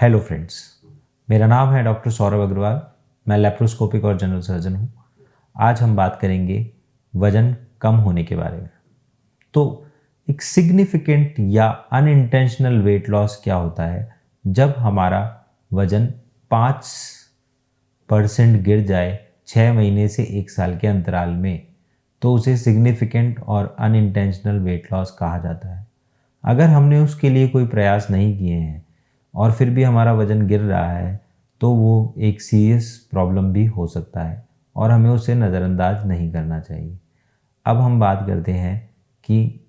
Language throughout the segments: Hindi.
हेलो फ्रेंड्स, मेरा नाम है डॉक्टर सौरभ अग्रवाल। मैं लेप्रोस्कोपिक और जनरल सर्जन हूँ। आज हम बात करेंगे वज़न कम होने के बारे में। तो एक सिग्निफिकेंट या अनइंटेंशनल वेट लॉस क्या होता है? जब हमारा वज़न 5% गिर जाए 6 महीने से 1 साल के अंतराल में, तो उसे सिग्निफिकेंट और अनइंटेंशनल वेट लॉस कहा जाता है। अगर हमने उसके लिए कोई प्रयास नहीं किए हैं और फिर भी हमारा वज़न गिर रहा है, तो वो एक सीरियस प्रॉब्लम भी हो सकता है और हमें उसे नज़रअंदाज नहीं करना चाहिए। अब हम बात करते हैं कि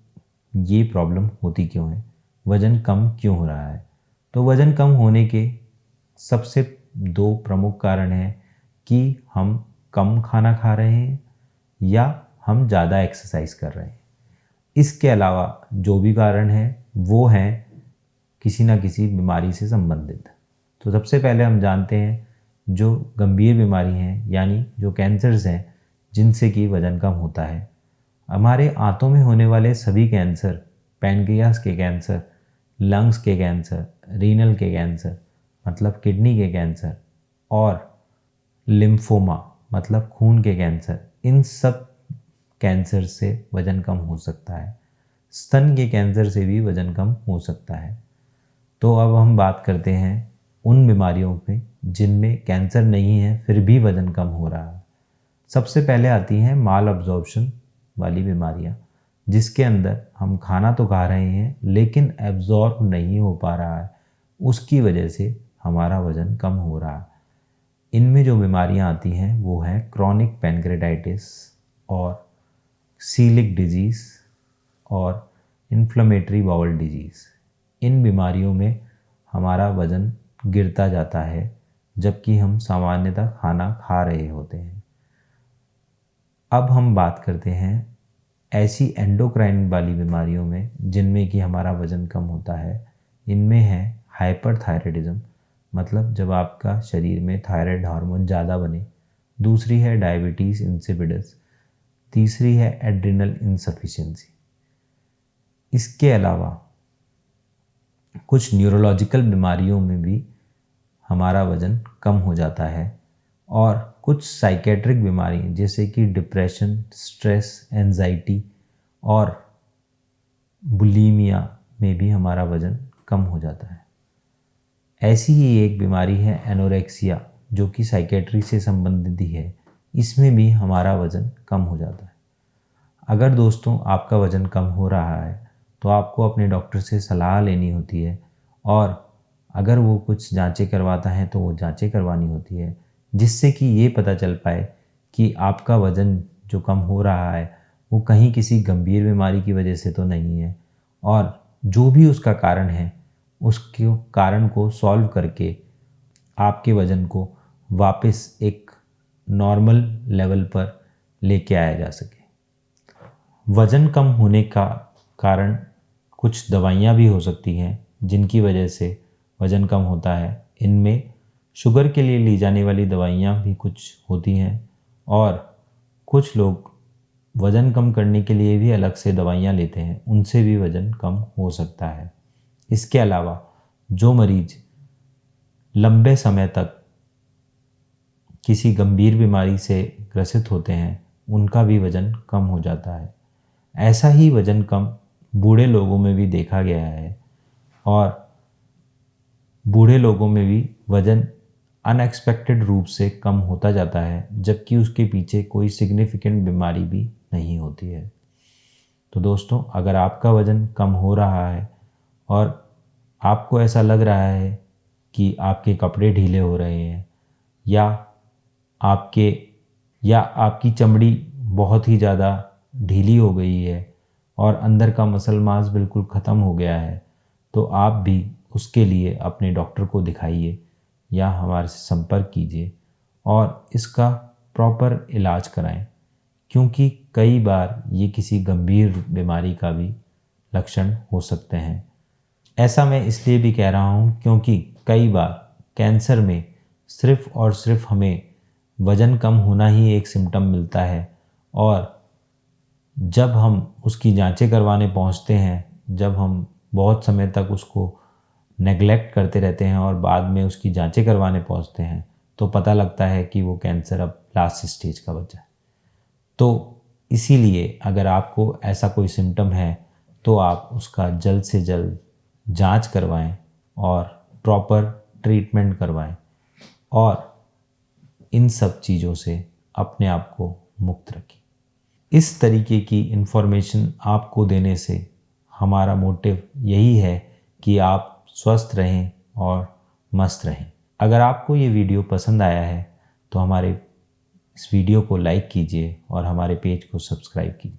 ये प्रॉब्लम होती क्यों है, वज़न कम क्यों हो रहा है। तो वज़न कम होने के सबसे 2 प्रमुख कारण हैं कि हम कम खाना खा रहे हैं या हम ज़्यादा एक्सरसाइज कर रहे हैं। इसके अलावा जो भी कारण है वो हैं किसी न किसी बीमारी से संबंधित। तो सबसे पहले हम जानते हैं जो गंभीर बीमारी हैं, यानी जो कैंसर्स हैं जिनसे कि वज़न कम होता है। हमारे आंतों में होने वाले सभी कैंसर, पैनक्रियास के कैंसर, लंग्स के कैंसर, रीनल के कैंसर मतलब किडनी के कैंसर और लिम्फोमा मतलब खून के कैंसर, इन सब कैंसर से वज़न कम हो सकता है। स्तन के कैंसर से भी वज़न कम हो सकता है। तो अब हम बात करते हैं उन बीमारियों पे जिनमें कैंसर नहीं है फिर भी वज़न कम हो रहा है। सबसे पहले आती हैं माल अब्जॉर्प्शन वाली बीमारियां, जिसके अंदर हम खाना तो खा रहे हैं लेकिन एब्जॉर्ब नहीं हो पा रहा है, उसकी वजह से हमारा वज़न कम हो रहा है। इनमें जो बीमारियां आती हैं वो हैं क्रॉनिक पैनक्रेटाइटिस और सीलिक डिजीज़ और इन्फ्लेमेटरी बाउल डिजीज़। इन बीमारियों में हमारा वज़न गिरता जाता है जबकि हम सामान्यतः खाना खा रहे होते हैं। अब हम बात करते हैं ऐसी एंडोक्राइन वाली बीमारियों में जिनमें कि हमारा वज़न कम होता है। इनमें है हाइपरथायराइडिज्म, मतलब जब आपका शरीर में थायराइड हार्मोन ज़्यादा बने। दूसरी है डायबिटीज़ इंसिपिडस। तीसरी है एड्रिनल इनसफिशिएंसी। इसके अलावा कुछ न्यूरोलॉजिकल बीमारियों में भी हमारा वज़न कम हो जाता है और कुछ साइकेट्रिक बीमारी जैसे कि डिप्रेशन, स्ट्रेस, एंजाइटी और बुलीमिया में भी हमारा वज़न कम हो जाता है। ऐसी ही एक बीमारी है एनोरेक्सिया, जो कि साइकेट्री से संबंधित ही है। इसमें भी हमारा वज़न कम हो जाता है। अगर दोस्तों आपका वज़न कम हो रहा है तो आपको अपने डॉक्टर से सलाह लेनी होती है और अगर वो कुछ जांचें करवाता है तो वो जांचें करवानी होती है, जिससे कि ये पता चल पाए कि आपका वज़न जो कम हो रहा है वो कहीं किसी गंभीर बीमारी की वजह से तो नहीं है, और जो भी उसका कारण है उसके कारण को सॉल्व करके आपके वज़न को वापस एक नॉर्मल लेवल पर लेके आया जा सके। वज़न कम होने का कारण कुछ दवाइयाँ भी हो सकती हैं जिनकी वजह से वज़न कम होता है। इनमें शुगर के लिए ली जाने वाली दवाइयाँ भी कुछ होती हैं और कुछ लोग वज़न कम करने के लिए भी अलग से दवाइयाँ लेते हैं, उनसे भी वज़न कम हो सकता है। इसके अलावा जो मरीज़ लंबे समय तक किसी गंभीर बीमारी से ग्रसित होते हैं उनका भी वज़न कम हो जाता है। ऐसा ही वज़न कम बूढ़े लोगों में भी देखा गया है और बूढ़े लोगों में भी वज़न अनएक्सपेक्टेड रूप से कम होता जाता है, जबकि उसके पीछे कोई सिग्निफिकेंट बीमारी भी नहीं होती है। तो दोस्तों, अगर आपका वज़न कम हो रहा है और आपको ऐसा लग रहा है कि आपके कपड़े ढीले हो रहे हैं या आपकी चमड़ी बहुत ही ज़्यादा ढीली हो गई है और अंदर का मसल मास बिल्कुल ख़त्म हो गया है, तो आप भी उसके लिए अपने डॉक्टर को दिखाइए या हमारे से संपर्क कीजिए और इसका प्रॉपर इलाज कराएं, क्योंकि कई बार ये किसी गंभीर बीमारी का भी लक्षण हो सकते हैं। ऐसा मैं इसलिए भी कह रहा हूँ क्योंकि कई बार कैंसर में सिर्फ़ और सिर्फ हमें वज़न कम होना ही एक सिम्टम मिलता है, और जब हम उसकी जांचें करवाने पहुंचते हैं, जब हम बहुत समय तक उसको नेग्लेक्ट करते रहते हैं और बाद में उसकी जांचें करवाने पहुंचते हैं तो पता लगता है कि वो कैंसर अब लास्ट स्टेज का बचा है। तो इसीलिए अगर आपको ऐसा कोई सिम्टम है तो आप उसका जल्द से जल्द जांच करवाएं और प्रॉपर ट्रीटमेंट करवाएं और इन सब चीज़ों से अपने आप को मुक्त रखें। इस तरीके की इन्फॉर्मेशन आपको देने से हमारा मोटिव यही है कि आप स्वस्थ रहें और मस्त रहें। अगर आपको ये वीडियो पसंद आया है तो हमारे इस वीडियो को लाइक कीजिए और हमारे पेज को सब्सक्राइब कीजिए।